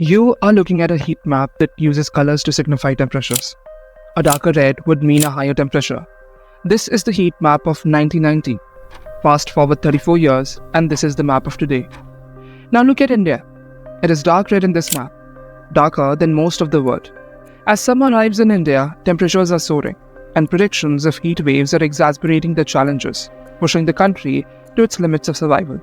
You are looking at a heat map that uses colors to signify temperatures. A darker red would mean a higher temperature. This is the heat map of 1990. Fast forward 34 years, and this is the map of today. Now look at India. It is dark red in this map, darker than most of the world. As summer arrives in India, temperatures are soaring, and predictions of heat waves are exacerbating the challenges, pushing the country to its limits of survival.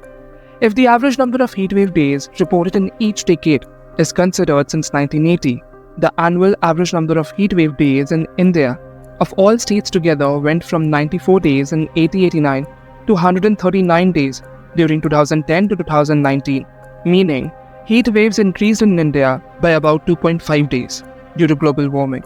If the average number of heatwave days reported in each decade is considered since 1980, the annual average number of heatwave days in India of all states together went from 94 days in 1889 to 139 days during 2010 to 2019, meaning heat waves increased in India by about 2.5 days due to global warming.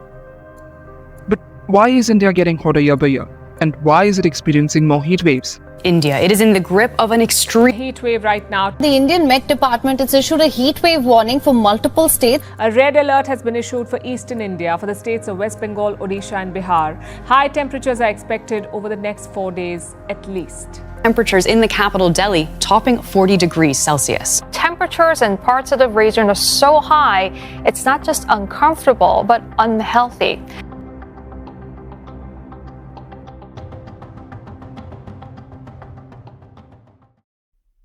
But why is India getting hotter year by year? And why is it experiencing more heat waves? India. It is in the grip of an extreme heat wave right now. The Indian Met Department has issued a heat wave warning for multiple states. A red alert has been issued for eastern India for the states of West Bengal, Odisha and Bihar. High temperatures are expected over the next 4 days at least. Temperatures in the capital Delhi topping 40 degrees Celsius. Temperatures in parts of the region are so high, it's not just uncomfortable, but unhealthy.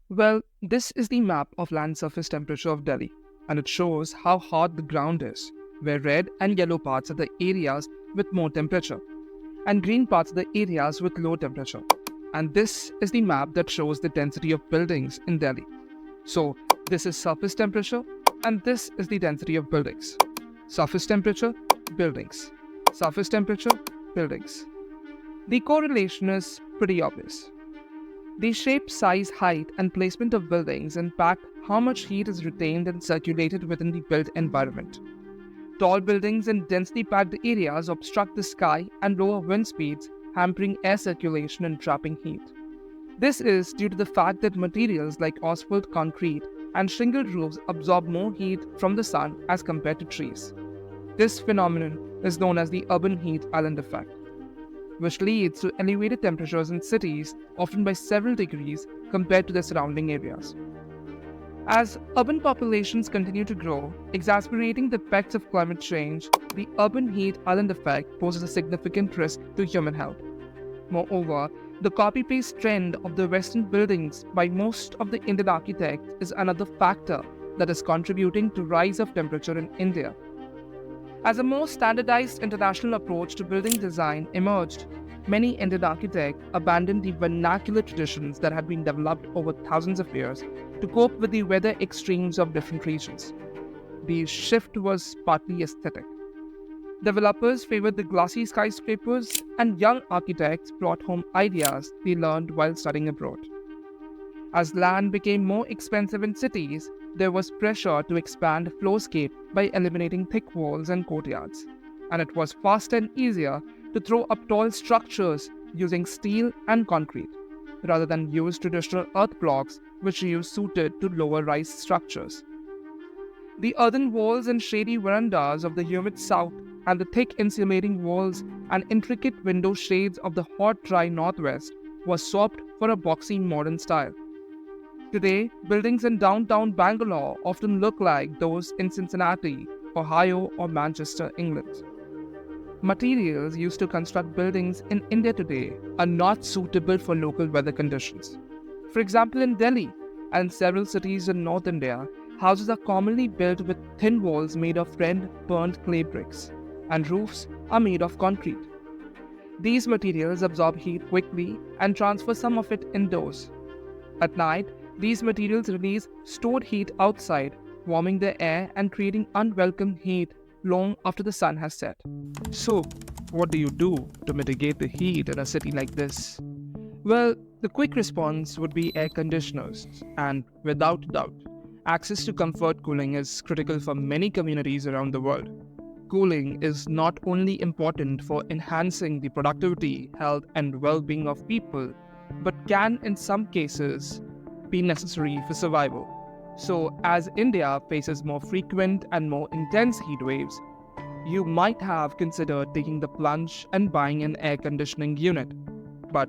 Well, this is the map of land surface temperature of Delhi, and it shows how hot the ground is, where red and yellow parts are the areas with more temperature, and green parts are the areas with low temperature. And this is the map that shows the density of buildings in Delhi. So, this is surface temperature, and this is the density of buildings. Surface temperature, buildings. Surface temperature, buildings. The correlation is pretty obvious. The shape, size, height, and placement of buildings impact how much heat is retained and circulated within the built environment. Tall buildings in densely packed areas obstruct the sky and lower wind speeds, hampering air circulation and trapping heat. This is due to the fact that materials like asphalt, concrete, and shingled roofs absorb more heat from the sun as compared to trees. This phenomenon is known as the urban heat island effect, which leads to elevated temperatures in cities, often by several degrees compared to their surrounding areas. As urban populations continue to grow, exacerbating the effects of climate change, the urban heat island effect poses a significant risk to human health. Moreover, the copy-paste trend of the Western buildings by most of the Indian architects is another factor that is contributing to rise of temperature in India. As a more standardized international approach to building design emerged, many Indian architects abandoned the vernacular traditions that had been developed over thousands of years to cope with the weather extremes of different regions. The shift was partly aesthetic. Developers favored the glossy skyscrapers, and young architects brought home ideas they learned while studying abroad. As land became more expensive in cities, there was pressure to expand flowscape by eliminating thick walls and courtyards, and it was faster and easier to throw up tall structures using steel and concrete, rather than use traditional earth blocks which were suited to lower-rise structures. The earthen walls and shady verandas of the humid south and the thick insulating walls and intricate window shades of the hot, dry northwest were swapped for a boxy modern style. Today, buildings in downtown Bangalore often look like those in Cincinnati, Ohio, or Manchester, England. Materials used to construct buildings in India today are not suitable for local weather conditions. For example, in Delhi and several cities in North India, houses are commonly built with thin walls made of red, burnt clay bricks, and roofs are made of concrete. These materials absorb heat quickly and transfer some of it indoors. At night, these materials release stored heat outside, warming the air and creating unwelcome heat long after the sun has set. So, what do you do to mitigate the heat in a city like this? Well, the quick response would be air conditioners, and without doubt, access to comfort cooling is critical for many communities around the world. Cooling is not only important for enhancing the productivity, health, and well-being of people, but can, in some cases, be necessary for survival. So, as India faces more frequent and more intense heat waves, you might have considered taking the plunge and buying an air conditioning unit. But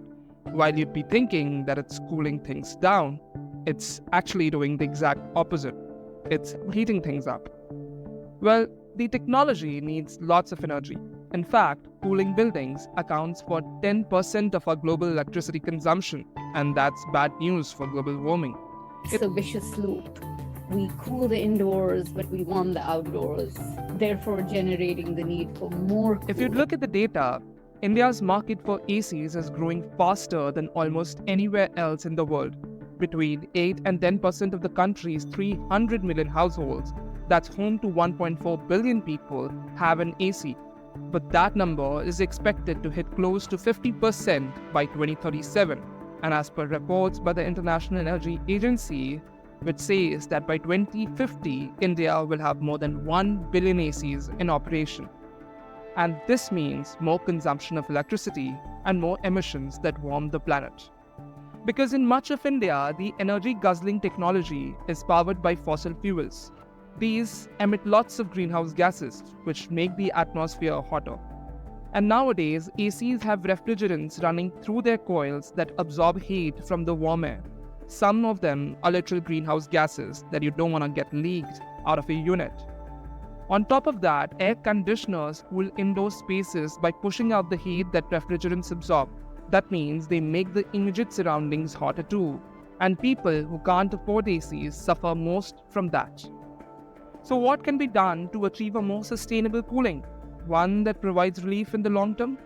while you'd be thinking that it's cooling things down, it's actually doing the exact opposite. It's heating things up. Well, the technology needs lots of energy. In fact, cooling buildings accounts for 10% of our global electricity consumption, and that's bad news for global warming. It's a vicious loop. We cool the indoors, but we warm the outdoors, therefore generating the need for more If you cooling. look at the data, India's market for ACs is growing faster than almost anywhere else in the world. Between 8 and 10% of the country's 300 million households, that's home to 1.4 billion people, have an AC. But that number is expected to hit close to 50% by 2037. And as per reports by the International Energy Agency, which says that by 2050, India will have more than 1 billion ACs in operation. And this means more consumption of electricity and more emissions that warm the planet. Because in much of India, the energy guzzling technology is powered by fossil fuels. These emit lots of greenhouse gases, which make the atmosphere hotter. And nowadays, ACs have refrigerants running through their coils that absorb heat from the warm air. Some of them are literal greenhouse gases that you don't want to get leaked out of a unit. On top of that, air conditioners cool indoor spaces by pushing out the heat that refrigerants absorb. That means they make the immediate surroundings hotter too, and people who can't afford ACs suffer most from that. So what can be done to achieve a more sustainable cooling, one that provides relief in the long term?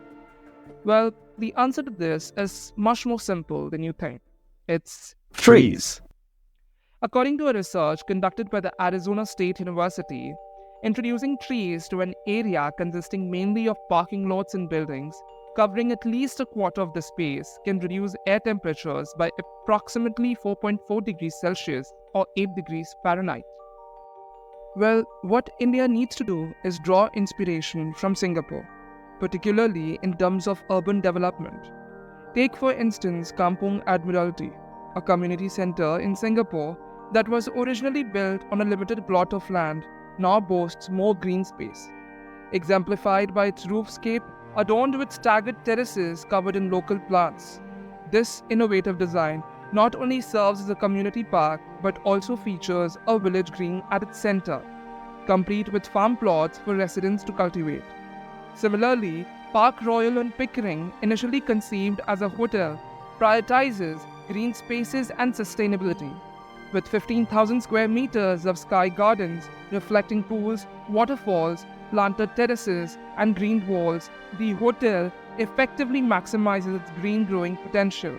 Well, the answer to this is much more simple than you think. It's Trees. According to a research conducted by the Arizona State University, introducing trees to an area consisting mainly of parking lots and buildings, covering at least a quarter of the space, can reduce air temperatures by approximately 4.4 degrees Celsius or 8 degrees Fahrenheit. Well, what India needs to do is draw inspiration from Singapore, particularly in terms of urban development. Take for instance Kampong Admiralty, a community center in Singapore that was originally built on a limited plot of land, now boasts more green space, exemplified by its roofscape adorned with staggered terraces covered in local plants. This innovative design not only serves as a community park but also features a village green at its center, complete with farm plots for residents to cultivate. Similarly, Park Royal in Pickering, initially conceived as a hotel, prioritizes green spaces and sustainability. With 15,000 square meters of sky gardens reflecting pools, waterfalls, planted terraces, and greened walls, the hotel effectively maximizes its green growing potential.